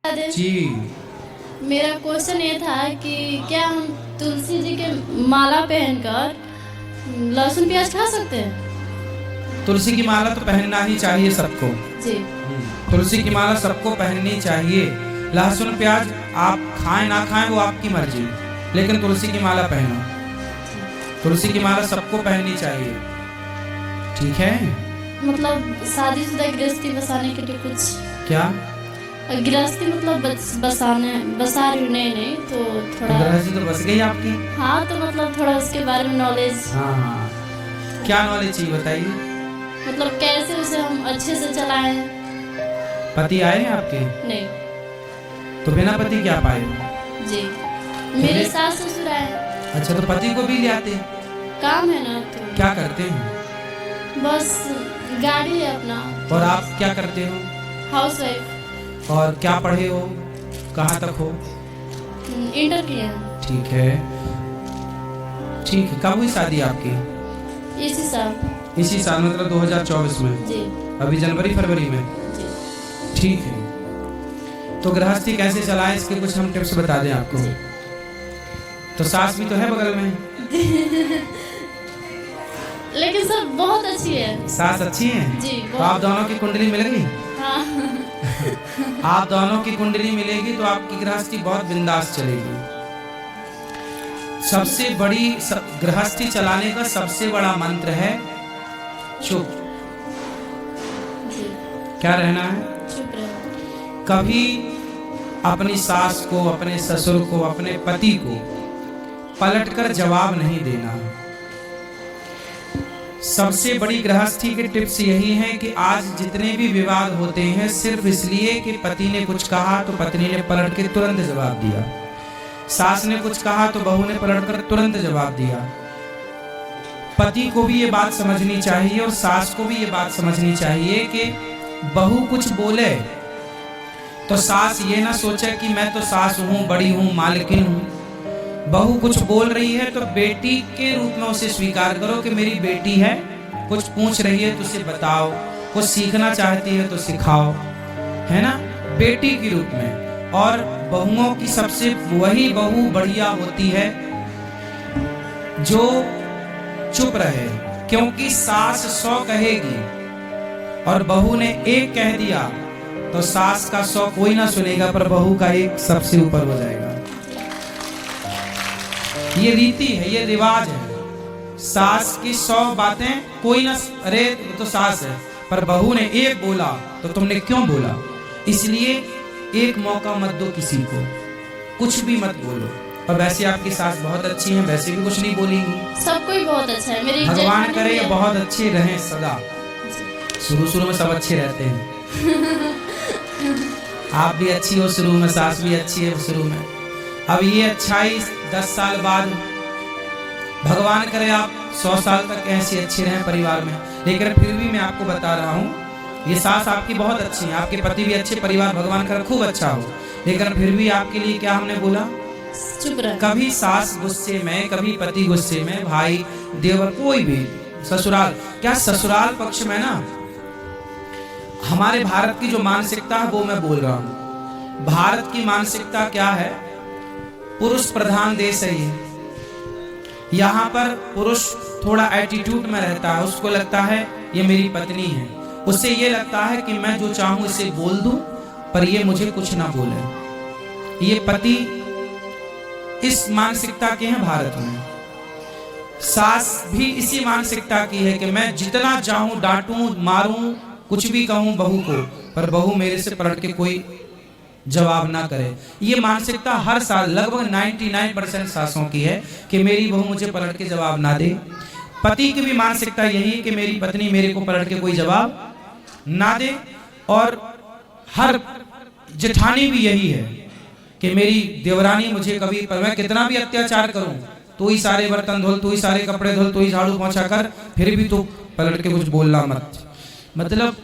जी। मेरा क्वेश्चन ये था कि क्या हम तुलसी जी के माला पहनकर लहसुन प्याज खा सकते हैं? तुलसी की माला तो पहनना ही चाहिए सबको। जी। तुलसी की माला सबको पहननी चाहिए। लहसुन प्याज आप खाएं ना खाएं वो आपकी मर्जी, लेकिन तुलसी की माला पहनो। तुलसी की माला सबको पहननी चाहिए, ठीक है? मतलब शादीशुदा गृहस्थी बसाने के लिए कुछ क्या गृहस्थी मतलब बसा रही हूँ, नहीं तो थोड़ा गृहस्थी तो बस गई आपकी। हाँ, तो मतलब थोड़ा उसके बारे में नॉलेज। हाँ, क्या नॉलेज चाहिए बताइए। मतलब कैसे उसे हम अच्छे से चलाएं। पति आए हैं आपके? नहीं। तो बिना पति क्या पाए? जी, मेरे सास ससुर आए। अच्छा, तो पति को भी ले आते? काम है ना, तो क्या करते हैं? बस गाड़ी है अपना। और आप क्या करते हो? House wife. और क्या पढ़े हो, कहाँ तक हो? इंटर किया है। ठीक है, ठीक है। कब हुई शादी आपकी? इसी साल। इसी साल मतलब 2024 में? जी। अभी जनवरी फरवरी में? जी। ठीक है। तो गृहस्थी कैसे चलाएं इसके कुछ हम टिप्स बता दें आपको। जी। तो सास भी तो है बगल में। लेकिन सर बहुत अच्छी है। सास अच्छी है जी, तो आप दोनों की कुंडली मिल गई। हाँ। आप दोनों की कुंडली मिलेगी तो आपकी गृहस्थी बहुत बिंदास चलेगी। सबसे बड़ी गृहस्थी चलाने का सबसे बड़ा मंत्र है चुप। जी। क्या रहना है? चुप रहो। कभी अपनी सास को, अपने ससुर को, अपने पति को पलटकर जवाब नहीं देना। सबसे बड़ी गृहस्थी के टिप्स यही हैं कि आज जितने भी विवाद होते हैं सिर्फ इसलिए कि पति ने कुछ कहा तो पत्नी ने पलट के तुरंत जवाब दिया, सास ने कुछ कहा तो बहू ने पलटकर तुरंत जवाब दिया। पति को भी ये बात समझनी चाहिए और सास को भी ये बात समझनी चाहिए कि बहू कुछ बोले तो सास ये ना सोचे कि मैं तो सास हूँ, बड़ी हूँ, मालकिन हूँ। बहू कुछ बोल रही है तो बेटी के रूप में उसे स्वीकार करो कि मेरी बेटी है, कुछ पूछ रही है तो उसे बताओ, कुछ सीखना चाहती है तो सिखाओ, है ना, बेटी के रूप में। और बहुओं की सबसे वही बहू बढ़िया होती है जो चुप रहे, क्योंकि सास 100 कहेगी और बहू ने 1 कह दिया तो सास का 100 कोई ना सुनेगा, पर बहू का 1 सबसे ऊपर हो जाएगा। ये रीति है, ये रिवाज है। सास की 100 बातें कोई ना, अरे तो सास है, पर बहू ने 1 बोला तो तुमने क्यों बोला। इसलिए 1 मौका मत दो किसी को, कुछ भी मत बोलो। और वैसे आपकी सास बहुत अच्छी है, वैसे भी कुछ नहीं बोलेंगी। सब कोई बहुत अच्छा है। मेरी भगवान करे ये बहुत अच्छे रहें सदा। शुरू में सब अच्छे रहते हैं। आप भी अच्छी हो शुरू में, सास भी अच्छी है शुरू में। अब ये अच्छाई 10 साल बाद, भगवान करे आप 100 साल तक ऐसी अच्छी रहें परिवार में। लेकिन फिर भी मैं आपको बता रहा हूँ, ये सास आपकी बहुत अच्छी है, आपके पति भी अच्छे, परिवार भगवान करे खूब अच्छा हो। लेकिन फिर भी आपके लिए क्या हमने बोला, चुप रहो। कभी सास गुस्से में, कभी पति गुस्से में, भाई देवर कोई भी, ससुराल क्या, ससुराल पक्ष में ना हमारे भारत की जो मानसिकता है वो मैं बोल रहा हूँ। भारत की मानसिकता क्या है, पुरुष प्रधान देश है ये। यहाँ पर पुरुष थोड़ा एटीट्यूड में रहता है, उसको लगता है ये मेरी पत्नी है, उससे ये लगता है कि मैं जो चाहूं इसे बोल दूं पर ये मुझे कुछ ना बोले। ये पति इस मानसिकता के हैं भारत में। सास भी इसी मानसिकता की है कि मैं जितना चाहूं डांटूं, मारूं, कुछ भी कहूं बहू को, पर बहू मेरे से पलट के कोई जवाब ना करे। ये मानसिकता हर साल लगभग 99% सासों की है कि मेरी बहू मुझे पलट के जवाब ना दे। पति की भी मानसिकता यही है कि मेरी पत्नी मेरे को पलट के कोई जवाब ना दे। और हर जेठानी भी यही है कि मेरी देवरानी मुझे कभी, पर मैं कितना भी अत्याचार करूं, तू ही सारे बर्तन धोल, तू ही सारे कपड़े धोल, तू ही झाड़ू पोंछा कर, फिर भी तू पलट के कुछ बोलना मत। मतलब